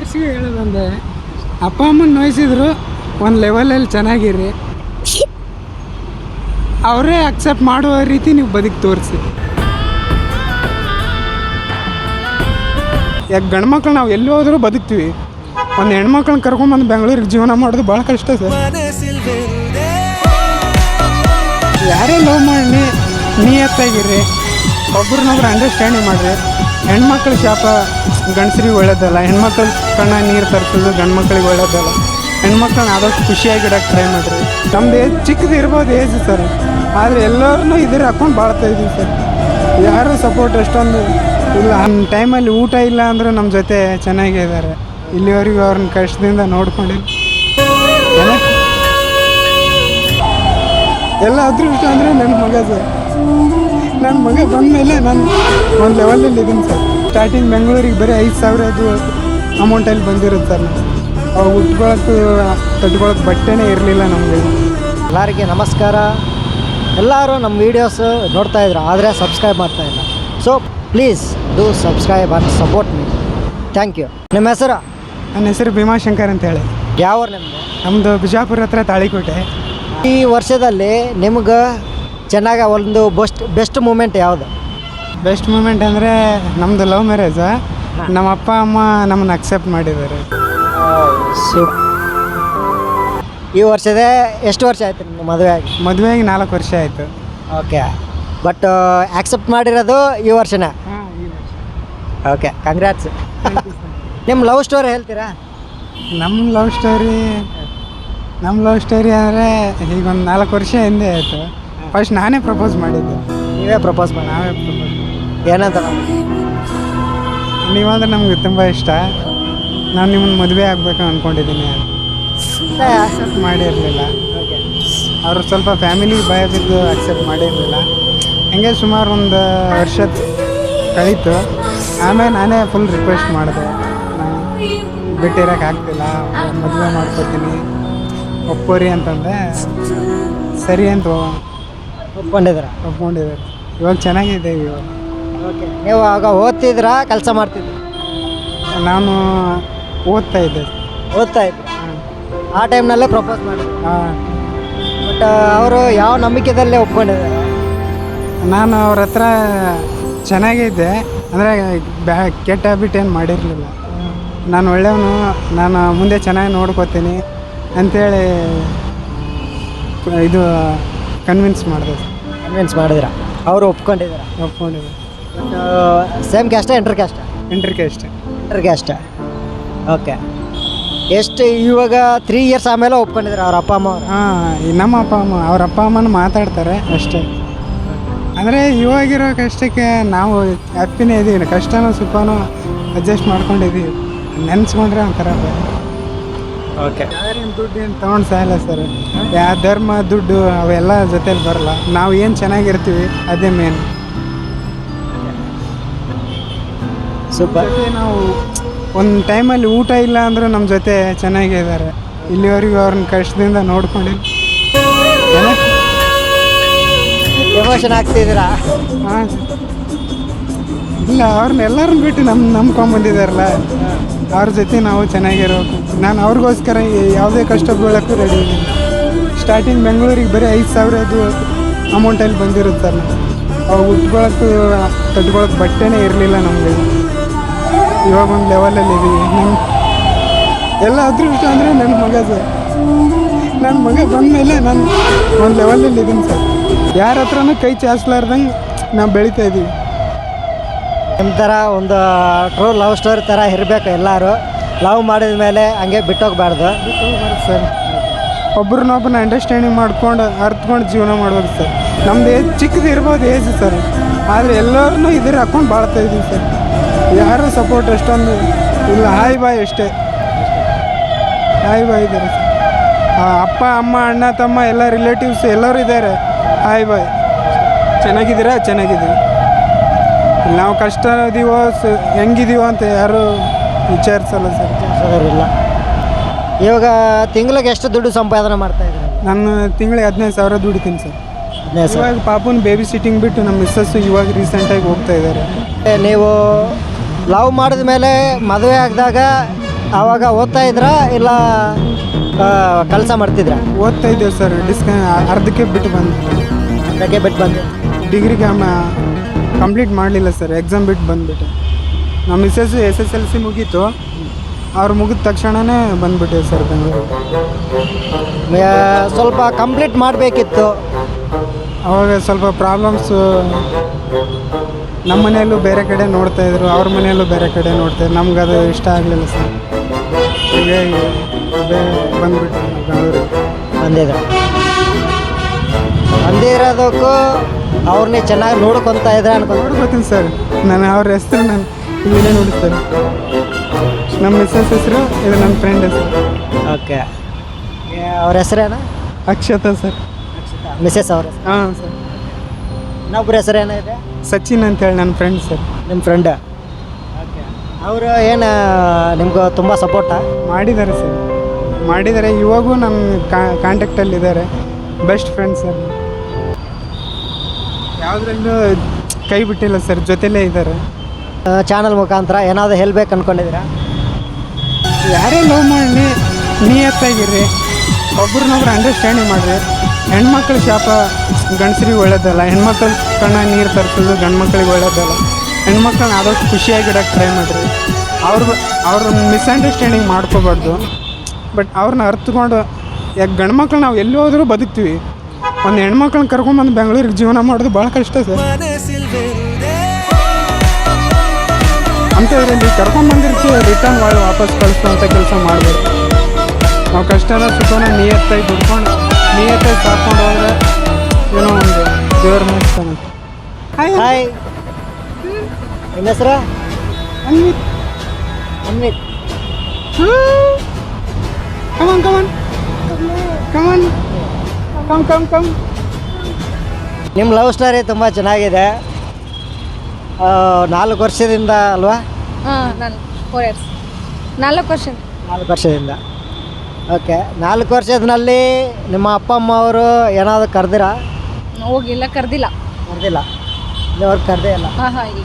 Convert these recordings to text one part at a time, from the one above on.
ಲಾಸ್ಟಿಗೆ ಹೇಳೋದಂದೆ ಅಪ್ಪ ಅಮ್ಮನ ನೋಯಿಸಿದ್ರು ಒಂದು ಲೆವೆಲಲ್ಲಿ ಚೆನ್ನಾಗಿರಿ, ಅವರೇ ಅಕ್ಸೆಪ್ಟ್ ಮಾಡುವ ರೀತಿ ನೀವು ಬದುಕಿ ತೋರಿಸಿ. ಯಾಕೆ ಗಂಡು ಮಕ್ಳು ನಾವು ಎಲ್ಲಿ ಹೋದರೂ ಬದುಕ್ತೀವಿ, ಒಂದು ಹೆಣ್ಮಕ್ಳನ್ನ ಕರ್ಕೊಂಬಂದು ಬೆಂಗಳೂರಿಗೆ ಜೀವನ ಮಾಡೋದು ಭಾಳ ಕಷ್ಟ ಸರ್. ಯಾರೇ ಲವ್ ಮಾಡಿ ನಿಯತ್ತಾಗಿರಿ, ಒಬ್ರನ್ನೊಬ್ರು ಅಂಡರ್ಸ್ಟ್ಯಾಂಡಿಂಗ್ ಮಾಡಿರಿ. ಹೆಣ್ಮಕ್ಳ ಶಾಪ ಗಂಡಸ್ರಿಗೆ ಒಳ್ಳೇದಲ್ಲ, ಹೆಣ್ಮಕ್ಳ ಕಣ್ಣ ನೀರು ತರಿಸೋದು ಗಂಡು ಮಕ್ಳಿಗೆ ಒಳ್ಳೇದಲ್ಲ. ಹೆಣ್ಮಕ್ಳನ್ನ ಆದಷ್ಟು ಖುಷಿಯಾಗಿಡೋಕ್ಕೆ ಟ್ರೈ ಮಾಡಿರಿ. ನಮ್ದು ಏಜ್ ಚಿಕ್ಕದು ಇರ್ಬೋದು ಏಜ್ ಸರ್, ಆದರೆ ಎಲ್ಲರನ್ನೂ ಇದ್ರ ಹಾಕೊಂಡು ಬಾಳ್ತಾ ಇದ್ದೀವಿ ಸರ್. ಯಾರೂ ಸಪೋರ್ಟ್ ಅಷ್ಟೊಂದು ಇಲ್ಲ. ಆ ಟೈಮಲ್ಲಿ ಊಟ ಇಲ್ಲ ಅಂದರೂ ನಮ್ಮ ಜೊತೆ ಚೆನ್ನಾಗೇ ಇದ್ದಾರೆ. ಇಲ್ಲಿವರೆಗೂ ಅವ್ರನ್ನ ಕಷ್ಟದಿಂದ ನೋಡ್ಕೊಂಡಿಲ್ಲ. ಎಲ್ಲ ಅದೃಷ್ಟ ಅಂದರೆ ನನ್ನ ಮಗ ಸರ್. ನನ್ನ ಮಗ ಬಂದಮೇಲೆ ನಾನು ಒಂದು ಲೆವೆಲಲ್ಲಿ ಇದ್ದೀನಿ ಸರ್. ಸ್ಟಾರ್ಟಿಂಗ್ ಬೆಂಗಳೂರಿಗೆ ಬರೀ 5,000 ಅಮೌಂಟಲ್ಲಿ ಬಂದಿರುತ್ತೆ ಸರ್. ನಾವು ಅವಾಗ ಉಟ್ಕೊಳಕ್ಕೆ ಕಟ್ಕೊಳಕ್ಕೆ ಬಟ್ಟೆನೇ ಇರಲಿಲ್ಲ ನಮಗೆ. ಎಲ್ಲರಿಗೆ ನಮಸ್ಕಾರ. ಎಲ್ಲರೂ ನಮ್ಮ ವೀಡಿಯೋಸ್ ನೋಡ್ತಾಯಿದ್ರು, ಆದರೆ ಸಬ್ಸ್ಕ್ರೈಬ್ ಮಾಡ್ತಾಯಿಲ್ಲ. So please do subscribe and support me. Thank you. ನಿಮ್ಮ ಹೆಸರು? ನನ್ನ ಹೆಸರು ಭೀಮಾಶಂಕರ್ ಅಂತ ಹೇಳಿ. ಯಾವ ನಿಮ್ಮದು? ನಮ್ಮದು ಬಿಜಾಪುರ ಹತ್ರ ತಾಳಿಕೋಟೆ. ಈ ವರ್ಷದಲ್ಲಿ ನಿಮ್ಗೆ ಚೆನ್ನಾಗಿ ಒಂದು ಬೆಸ್ಟ್ ಮೂಮೆಂಟ್ ಯಾವುದು? ಬೆಸ್ಟ್ ಮೂಮೆಂಟ್ ಅಂದರೆ ನಮ್ಮದು ಲವ್ ಮ್ಯಾರೇಜ. ನಮ್ಮ ಅಪ್ಪ ಅಮ್ಮ ನಮ್ಮನ್ನು ಅಕ್ಸೆಪ್ಟ್ ಮಾಡಿದ್ದಾರೆ. ಈ ವರ್ಷದ ಎಷ್ಟು ವರ್ಷ ಆಯಿತು ನಿಮ್ಮ ಮದುವೆ ಆಗಿ? ಮದುವೆಯಾಗಿ 4 ವರ್ಷ ಆಯಿತು. ಓಕೆ, ಬಟ್ ಆಕ್ಸೆಪ್ಟ್ ಮಾಡಿರೋದು ಈ ವರ್ಷನೇ? Okay, congrats. ನಿಮ್ಮ ಲವ್ ಸ್ಟೋರಿ ಹೇಳ್ತೀರಾ? ನಮ್ಮ ಲವ್ ಸ್ಟೋರಿ ಅಂದರೆ ಈಗ ಒಂದು 4 ವರ್ಷ ಹಿಂದೆ ಆಯಿತು. ಫಸ್ಟ್ ನಾನೇ ಪ್ರಪೋಸ್ ಮಾಡಿದ್ದೆ. ನೀವೇ ಪ್ರಪೋಸ್ ಮಾಡಿ? ನಾವೇ ಪ್ರಪೋಸ್. ಏನಂತ? ನೀವಂದ್ರೆ ನಮ್ಗೆ ತುಂಬ ಇಷ್ಟ, ನಾನು ನಿಮ್ಮನ್ನು ಮದುವೆ ಆಗಬೇಕು ಅಂದ್ಕೊಂಡಿದ್ದೀನಿ. ಅಕ್ಸೆಪ್ಟ್ ಮಾಡಿರಲಿಲ್ಲ ಅವರು. ಸ್ವಲ್ಪ ಫ್ಯಾಮಿಲಿ ಭಯ ಬಿದ್ದು ಅಕ್ಸೆಪ್ಟ್ ಮಾಡಿರಲಿಲ್ಲ. ಹಂಗೆ ಸುಮಾರು ಒಂದು ವರ್ಷ ಕಳೀತು. ಆಮೇಲೆ ನಾನೇ ಫುಲ್ ರಿಕ್ವೆಸ್ಟ್ ಮಾಡಿದೆ, ನಾನು ಬಿಟ್ಟಿರೋಕೆ ಆಗ್ತಿಲ್ಲ, ಮದುವೆ ಮಾಡ್ಕೊತೀನಿ, ಒಪ್ಪೋರಿ ಅಂತಂದೆ. ಸರಿ ಅಂತ ಒಪ್ಕೊಂಡಿದ್ದೀರಾ? ಒಪ್ಕೊಂಡಿದ್ದಾರೆ. ಇವಾಗ ಚೆನ್ನಾಗಿದ್ದೇವೆ ಇವಾಗ. ಓಕೆ, ನೀವು ಆಗ ಓದ್ತಿದ್ರಾ ಕೆಲಸ ಮಾಡ್ತಿದ್ರಾ? ನಾನು ಓದ್ತಾ ಇದ್ದೆ. ಓದ್ತಾ ಇದ್ದೆ. ಆ ಟೈಮ್ನಲ್ಲೇ ಪ್ರಪೋಸ್ ಮಾಡಿದ್ರು. ಹಾಂ. ಬಟ್ ಅವರು ಯಾವ ನಂಬಿಕೆದಲ್ಲೇ ಒಪ್ಕೊಂಡಿದ್ದಾರೆ? ನಾನು ಅವ್ರ ಹತ್ರ ಚೆನ್ನಾಗಿದ್ದೆ, ಅಂದರೆ ಕೆಟ್ಟ ಹ್ಯಾಬಿಟ್ ಏನು ಮಾಡಿರಲಿಲ್ಲ. ನಾನು ಒಳ್ಳೆಯವನು, ನಾನು ಮುಂದೆ ಚೆನ್ನಾಗಿ ನೋಡ್ಕೋತೀನಿ ಅಂಥೇಳಿ ಇದು ಕನ್ವಿನ್ಸ್ ಮಾಡಿದೆ. ಕನ್ವಿನ್ಸ್ ಮಾಡಿದಿರಾ? ಅವರು ಒಪ್ಕೊಂಡಿದ್ದೀರಾ? ಒಪ್ಕೊಂಡಿದ್ದೆ. Same ಕ್ಯಾಸ್ಟಾ inter ಕ್ಯಾಸ್ಟಾ? ಇಂಟರ್ಗೆ ಅಷ್ಟೇ. ಇಂಟರ್ ಕ್ಯಾಸ್ಟಾ. ಓಕೆ, ಎಷ್ಟು ಇವಾಗ 3 ಇಯರ್ಸ್ ಆಮೇಲೆ ಒಪ್ಕೊಂಡಿದ್ದಾರೆ ಅವ್ರ ಅಪ್ಪ ಅಮ್ಮ ಅವರು? ಹಾಂ, ನಮ್ಮ ಅಪ್ಪ ಅಮ್ಮ ಅವ್ರ ಅಪ್ಪ ಅಮ್ಮನೂ ಮಾತಾಡ್ತಾರೆ ಅಷ್ಟೇ. ಅಂದರೆ ಇವಾಗಿರೋ ಕಷ್ಟಕ್ಕೆ ನಾವು ಹ್ಯಾಪಿನೇ ಇದ್ದೀವಿ, ಕಷ್ಟನೋ ಸುಖನೋ ಅಡ್ಜಸ್ಟ್ ಮಾಡ್ಕೊಂಡಿದ್ದೀವಿ. ನೆನೆಸ್ಕೊಂಡ್ರೆ ಒಂಥರ. ಓಕೆ, ಯಾರೇನು ದುಡ್ಡು ಏನು ತೊಗೊಂಡು ಸಾಯಲ್ಲ ಸರ್. ಯಾವ ಧರ್ಮ ದುಡ್ಡು ಅವೆಲ್ಲ ಜೊತೇಲಿ ಬರಲ್ಲ. ನಾವು ಏನು ಚೆನ್ನಾಗಿರ್ತೀವಿ ಅದೇ ಮೇನ್. ಸೂಪರ್. ನಾವು ಒಂದು ಟೈಮಲ್ಲಿ ಊಟ ಇಲ್ಲ ಅಂದರೂ ನಮ್ಮ ಜೊತೆ ಚೆನ್ನಾಗೇ ಇದ್ದಾರೆ. ಇಲ್ಲಿವರೆಗೂ ಅವ್ರನ್ನ ಕಷ್ಟದಿಂದ ನೋಡ್ಕೊಂಡಿಲ್ಲ. ಎಮೋಷನ್ ಆಗ್ತಿದ್ದೀರಾ? ಹಾಂ, ಇಲ್ಲ ಅವ್ರನ್ನೆಲ್ಲರನ್ನ ಬಿಟ್ಟು ನಂಬ್ಕೊಂಬಂದಿದ್ದಾರಲ್ಲ, ಅವ್ರ ಜೊತೆ ನಾವು ಚೆನ್ನಾಗಿರೋಕು. ನಾನು ಅವ್ರಿಗೋಸ್ಕರ ಯಾವುದೇ ಕಷ್ಟ ಬೀಳೋಕ್ಕೂ ರೆಡಿ ಇದ್ದೀನಿ. ಸ್ಟಾರ್ಟಿಂಗ್ ಬೆಂಗಳೂರಿಗೆ ಬರೀ 5,000 ಅಮೌಂಟಲ್ಲಿ ಬಂದಿರುತ್ತೆ ಸರ್. ನಾವು ಅವಾಗ ಉಟ್ಕೊಳಕ್ಕೆ ಕಟ್ಕೊಳಕ್ಕೆ ಬಟ್ಟೆನೇ ಇರಲಿಲ್ಲ ನಮಗೆ. ಇವಾಗ ಒಂದು ಲೆವೆಲಲ್ಲಿ ಇದ್ದೀವಿ. ಎಲ್ಲ ಅದೃಷ್ಟ ಅಂದರೆ ನನ್ನ ಮಗ ಸರ್. ನನ್ನ ಮಗ ಬಂದಮೇಲೆ ನಾನು ಒಂದು ಲೆವೆಲಲ್ಲಿ ಇದ್ದೀನಿ ಸರ್. ಯಾರ ಹತ್ರನೂ ಕೈ ಚಾಚಲಾರ್ದಂಗೆ ನಾವು ಬೆಳೀತಾ ಇದ್ದೀವಿ. ನಿಮ್ಮ ಥರ ಒಂದು ಟ್ರೂ ಲವ್ ಸ್ಟೋರಿ ಥರ ಇರಬೇಕು. ಎಲ್ಲರೂ ಲವ್ ಮಾಡಿದ ಮೇಲೆ ಹಂಗೆ ಬಿಟ್ಟೋಗ್ಬಾರ್ದು ಸರ್. ಒಬ್ರನ್ನೊಬ್ಬನ ಅಂಡರ್ಸ್ಟ್ಯಾಂಡಿಂಗ್ ಮಾಡ್ಕೊಂಡು ಅರ್ತ್ಕೊಂಡು ಜೀವನ ಮಾಡ್ಬೇಕು ಸರ್. ನಮ್ಮದು ಏಜ್ ಚಿಕ್ಕದು ಇರ್ಬೋದು ಏಜ್ ಸರ್, ಆದರೆ ಎಲ್ಲರನ್ನೂ ಇದ್ರ ಹಾಕ್ಕೊಂಡು ಬಾಳ್ತಾ ಇದ್ದೀವಿ ಸರ್. ಯಾರೂ ಸಪೋರ್ಟ್ ಅಷ್ಟೊಂದು ಇಲ್ಲ. ಹಾಯ್ ಬಾಯ್ ಅಷ್ಟೇ, ಹಾಯ್ ಬಾಯ್ ಇದ್ದಾರೆ ಸರ್. ಅಪ್ಪ ಅಮ್ಮ ಅಣ್ಣ ತಮ್ಮ ಎಲ್ಲ ರಿಲೇಟಿವ್ಸ್ ಎಲ್ಲರೂ ಇದ್ದಾರೆ. Hi bye. ಚೆನ್ನಾಗಿದ್ದೀರಾ? ಚೆನ್ನಾಗಿದ್ದೀವಿ. ನಾವು ಕಷ್ಟ ಇದೀವೋ ಹೆಂಗಿದೀವೋ ಅಂತ ಯಾರೂ ವಿಚಾರಿಸಲ್ಲ ಸರ್. ಇಲ್ಲ. ಇವಾಗ ತಿಂಗಳಿಗೆ ಎಷ್ಟು ದುಡ್ಡು ಸಂಪಾದನೆ ಮಾಡ್ತಾಯಿದ್ದೀರಾ? ನಾನು ತಿಂಗಳಿಗೆ 15,000 ದುಡಿತೀನಿ ಸರ್. ಇವಾಗ ಪಾಪುನ ಬೇಬಿ ಸಿಟ್ಟಿಂಗ್ ಬಿಟ್ಟು ನಮ್ಮ ಮಿಸ್ಸಸ್ಸು ಇವಾಗ ರೀಸೆಂಟಾಗಿ ಹೋಗ್ತಾ ಇದ್ದಾರೆ. ನೀವು ಲವ್ ಮಾಡಿದ ಮೇಲೆ ಮದುವೆ ಆಗಿದಾಗ ಆವಾಗ ಓದ್ತಾ ಇದ್ರಾ ಇಲ್ಲ ಕೆಲಸ ಮಾಡ್ತಿದ್ರಾ? ಓದ್ತಾ ಇದ್ದೇವೆ ಸರ್. ಅರ್ಧಕ್ಕೆ ಬಿಟ್ಟು ಬಂದು ಅದಕ್ಕೆ ಬಿಟ್ಟು ಬಂದೆ. ಡಿಗ್ರಿಗೆ ಕಂಪ್ಲೀಟ್ ಮಾಡಲಿಲ್ಲ ಸರ್. ಎಕ್ಸಾಮ್ ಬಿಟ್ಟು ಬಂದುಬಿಟ್ಟೆ. ನಮ್ಮ ಮಿಸ್ಸಸ್ SSLC ಮುಗೀತು. ಅವ್ರು ಮುಗಿದ ತಕ್ಷಣವೇ ಬಂದುಬಿಟ್ಟೆ ಸರ್ ಬೆಂಗಳೂರು. ಸ್ವಲ್ಪ ಕಂಪ್ಲೀಟ್ ಮಾಡಬೇಕಿತ್ತು. ಅವಾಗ ಸ್ವಲ್ಪ ಪ್ರಾಬ್ಲಮ್ಸು. ನಮ್ಮ ಮನೆಯಲ್ಲೂ ಬೇರೆ ಕಡೆ ನೋಡ್ತಾಯಿದ್ರು, ಅವ್ರ ಮನೆಯಲ್ಲೂ ಬೇರೆ ಕಡೆ ನೋಡ್ತಾಯಿದ್ರು. ನಮ್ಗೆ ಅದು ಇಷ್ಟ ಆಗಲಿಲ್ಲ ಸರ್. ಹೀಗಾಗಿ ಬಂದುಬಿಟ್ಟು ಬೆಂಗಳೂರಿಗೆ ಬಂದಿರೋದಕ್ಕೂ ಅವ್ರನ್ನೇ ಚೆನ್ನಾಗಿ ನೋಡ್ಕೊತಾ ಇದ್ರೆ ನೋಡ್ಕೋತೀನಿ ಸರ್. ನಾನು ಅವ್ರ ಹೆಸರು ನಾನು ಇಲ್ಲೇ ನೋಡ್ತೇನೆ. ನಮ್ಮ ಮಿಸ್ಸಸ್ ಹೆಸರು, ಇದು ನನ್ನ ಫ್ರೆಂಡ್ ಹೆಸರು. ಓಕೆ. ಅವ್ರ ಹೆಸರೇನ? ಅಕ್ಷತಾ ಸರ್. ಮಿಸ್ಸಸ್ ಅವ್ರ ಹೆಸರು? ಹಾಂ ಸರ್. ಇನ್ನೊಬ್ಬರ ಹೆಸರು ಏನಿದೆ? ಸಚಿನ್ ಅಂತೇಳಿ ನನ್ನ ಫ್ರೆಂಡ್ ಸರ್. ನಿಮ್ಮ ಫ್ರೆಂಡ್? ಓಕೆ. ಅವರು ಏನು ನಿಮ್ಗೆ ತುಂಬ ಸಪೋರ್ಟಾ? ಮಾಡಿದ್ದಾರೆ ಸರ್, ಮಾಡಿದ್ದಾರೆ. ಇವಾಗೂ ನನ್ನ ಕಾಂಟ್ಯಾಕ್ಟಲ್ಲಿದ್ದಾರೆ. Best friend sir. ಯಾವುದ್ರಲ್ಲೂ ಕೈ ಬಿಟ್ಟಿಲ್ಲ ಸರ್, ಜೊತೆಲೇ ಇದ್ದಾರೆ. ಚಾನಲ್ ಮುಖಾಂತರ ಏನಾದರೂ ಹೇಳ್ಬೇಕು ಅಂದ್ಕೊಂಡಿದ್ದೀರಾ? ಯಾರೇ ಲವ್ ಮಾಡಲಿ ನಿಯತ್ತಾಗಿರ್ರಿ, ಒಬ್ರನ್ನೊಬ್ರು ಅಂಡರ್ಸ್ಟ್ಯಾಂಡಿಂಗ್ ಮಾಡಿರಿ. ಹೆಣ್ಮಕ್ಳ ಶಾಪ ಗಂಡಸ್ರಿಗೆ ಒಳ್ಳೇದಲ್ಲ. ಹೆಣ್ಮಕ್ಳ ಕಣ್ಣ ನೀರು ತರಿಸೋದು ಗಂಡು ಮಕ್ಳಿಗೆ ಒಳ್ಳೇದಲ್ಲ. ಹೆಣ್ಮಕ್ಳನ್ನ ಆದಷ್ಟು ಖುಷಿಯಾಗಿಡೋಕ್ಕೆ ಟ್ರೈ ಮಾಡಿರಿ. ಅವ್ರನ್ನ ಮಿಸ್ಅಂಡರ್ಸ್ಟ್ಯಾಂಡಿಂಗ್ ಮಾಡ್ಕೋಬಾರ್ದು. ಬಟ್ ಅವ್ರನ್ನ ಅರ್ಥಕೊಂಡು, ಯಾಕೆ ಗಂಡು ಮಕ್ಳು ನಾವು ಎಲ್ಲಿ ಹೋದ್ರೂ ಬದುಕ್ತೀವಿ. ಒಂದು ಹೆಣ್ಮಕ್ಳನ್ನ ಕರ್ಕೊಂಬಂದು ಬೆಂಗಳೂರಿಗೆ ಜೀವನ ಮಾಡೋದು ಭಾಳ ಕಷ್ಟ ಸರ್. ಅಂಥದ್ರಲ್ಲಿ ಕರ್ಕೊಂಬಂದಿರ್ತೀವಿ, ರಿಟರ್ನ್ ಮಾಡಿ ವಾಪಸ್ ಕಳಿಸುವಂಥ ಕೆಲಸ ಮಾಡಬೇಕು. ನಾವು ಕಷ್ಟನ ಸುಖನ ನಿಯತ್ತಾಗಿ ದುಡ್ಕೊಂಡು ನಿಯತ್ತಾಗಿ ಸಾಕೊಂಡು ಹೋದರೆ ಏನೋ ಒಂದು ದೇವ್ರ ಮುಗಿಸ್ತಾನೆ. ಹಾಯ್, ನಿಮ್ಮ ಹೆಸರು? Anvith. Anvith. Come on come on come on come come come. ನಿಮ್ಮ ಲವ್ ಸ್ಟೋರಿ ತುಂಬ ಚೆನ್ನಾಗಿದೆ. 4 ವರ್ಷದಿಂದ ಅಲ್ವಾ? ಹಾಂ, ನಾನು 4 years. 4 ವರ್ಷ. 4 ವರ್ಷದಿಂದ. ಓಕೆ. 4 ವರ್ಷದಲ್ಲಿ ನಿಮ್ಮ ಅಪ್ಪ ಅಮ್ಮ ಅವರು ಏನಾದರೂ ಕರೆದಿರಾ? ಹೋಗಿಲ್ಲ, ಕರೆದಿಲ್ಲ. ಕರೆದಿಲ್ಲ? ಇಲ್ಲಿವರೆಗೆ ಕರೆದೇ ಇಲ್ಲ? ಹಾಂ ಇಲ್ಲ.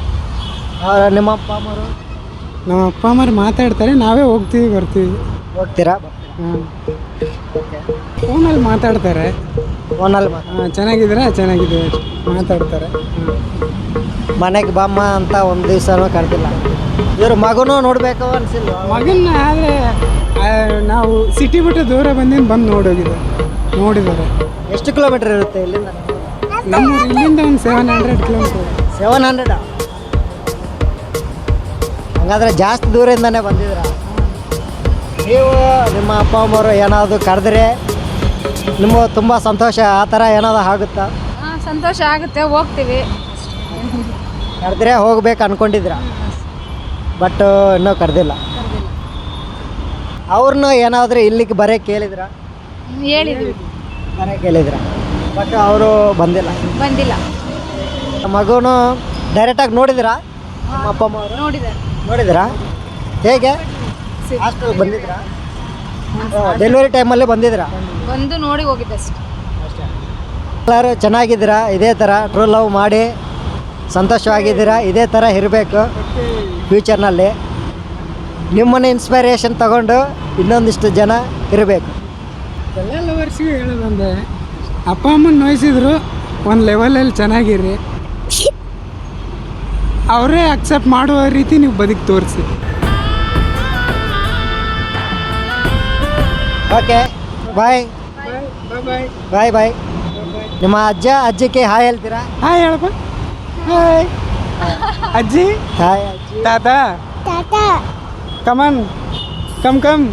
ನಿಮ್ಮ ಅಪ್ಪ ಅಮ್ಮವರು? ನಮ್ಮ ಅಪ್ಪ ಅಮ್ಮರು ಮಾತಾಡ್ತಾರೆ, ನಾವೇ ಹೋಗ್ತೀವಿ ಬರ್ತೀವಿ. ಹೋಗ್ತೀರಾ? ಹಾಂ, ಫೋನಲ್ಲಿ ಮಾತಾಡ್ತಾರೆ. ಫೋನಲ್ಲಿ ಚೆನ್ನಾಗಿದ್ದೀರಾ? ಚೆನ್ನಾಗಿದೆ ಮಾತಾಡ್ತಾರೆ. ಮನೆಗೆ ಬಾಮ್ಮ ಅಂತ ಒಂದು ದಿವಸನೂ ಕರೆದಿಲ್ಲ? ಇವ್ರ ಮಗನೂ ನೋಡಬೇಕು ಅನಿಸಿಲ್ವ? ಮಗನ್ನ ಆದರೆ ನಾವು ಸಿಟಿ ಬಿಟ್ಟು ದೂರ ಬಂದು ನೋಡಿದ್ದಾರೆ. ಎಷ್ಟು ಕಿಲೋಮೀಟ್ರ್ ಇರುತ್ತೆ ಇಲ್ಲಿಂದ? ನಮ್ಮೂರು ಇಲ್ಲಿಂದ ಒಂದು 700 ಕಿಲೋಮೀಟರ್. 700? ಹಾಗಾದರೆ ಜಾಸ್ತಿ ದೂರದಿಂದನೇ ಬಂದಿದ್ದೀರಾ? ನೀವು ನಿಮ್ಮ ಅಪ್ಪ ಅಮ್ಮವರು ಏನಾದರೂ ಕರೆದ್ರೆ ನಿಮಗೆ ತುಂಬ ಸಂತೋಷ ಆ ಥರ ಏನಾದರೂ ಆಗುತ್ತಾ? ಹಾಂ, ಸಂತೋಷ ಆಗುತ್ತೆ, ಹೋಗ್ತೀವಿ. ಕರೆದ್ರೆ ಹೋಗ್ಬೇಕು ಅಂದ್ಕೊಂಡಿದ್ರ? ಬಟ್ ಇನ್ನೂ ಕರೆದಿಲ್ಲ. ಅವ್ರನ್ನೂ ಏನಾದರೂ ಇಲ್ಲಿಗೆ ಬರೋಕ್ಕೆ ಕೇಳಿದ್ರ? ಹೇಳಿದ್ವಿ, ಬರೋಕ್ಕೆ ಕೇಳಿದ್ರ, ಬಟ್ ಅವರು ಬಂದಿಲ್ಲ. ಮಗುನು ಡೈರೆಕ್ಟಾಗಿ ನೋಡಿದಿರಾ? ನಮ್ಮ ಅಪ್ಪ ಅಮ್ಮ ಅವರು ನೋಡಿದಿರಾ? ಹೇಗೆ? ಹಾಸ್ಟೆಲ್ಗೆ ಬಂದಿದ್ರಾ? ಡೆಲಿವರಿ ಟೈಮಲ್ಲಿ ಬಂದಿದ್ರಾ? ಬಂದು ನೋಡಿ ಹೋಗಿದ್ದೆ ಅಷ್ಟೇ. ಎಲ್ಲರೂ ಚೆನ್ನಾಗಿದ್ದೀರಾ? ಇದೇ ಥರ ಟ್ರೂ ಲವ್ ಮಾಡಿ ಸಂತೋಷವಾಗಿದ್ದೀರಾ? ಇದೇ ಥರ ಇರಬೇಕು ಫ್ಯೂಚರ್ನಲ್ಲಿ. ನಿಮ್ಮನ್ನು ಇನ್ಸ್ಪೈರೇಷನ್ ತಗೊಂಡು ಇನ್ನೊಂದಿಷ್ಟು ಜನ ಇರಬೇಕು. ಎಲ್ಲ ಲವರ್ಸ್ಗೂ ಹೇಳೋದಂದೆ, ಅಪ್ಪ ಅಮ್ಮನ ನೋಯಿಸಿದ್ರು ಒಂದು ಲೆವೆಲಲ್ಲಿ ಚೆನ್ನಾಗಿರಿ. ಅವರೇ ಅಕ್ಸೆಪ್ಟ್ ಮಾಡುವ ರೀತಿ ನೀವು ಬದುಕಿ ತೋರಿಸಿ. ಓಕೆ, ಬಾಯ್ ಬಾಯ್. ಬಾಯ್ ಬಾಯ್. ನಿಮ್ಮ ಅಜ್ಜ ಅಜ್ಜಿಗೆ ಹಾಯ್ ಹೇಳ್ತೀರಾ? ಹಾಯ್ ಹೇಳಪ್ಪ. ಹಾಯ್ ಅಜ್ಜಿ. ಹಾಯ್ ಅಜ್ಜಿ. ತಾತ. Come on come.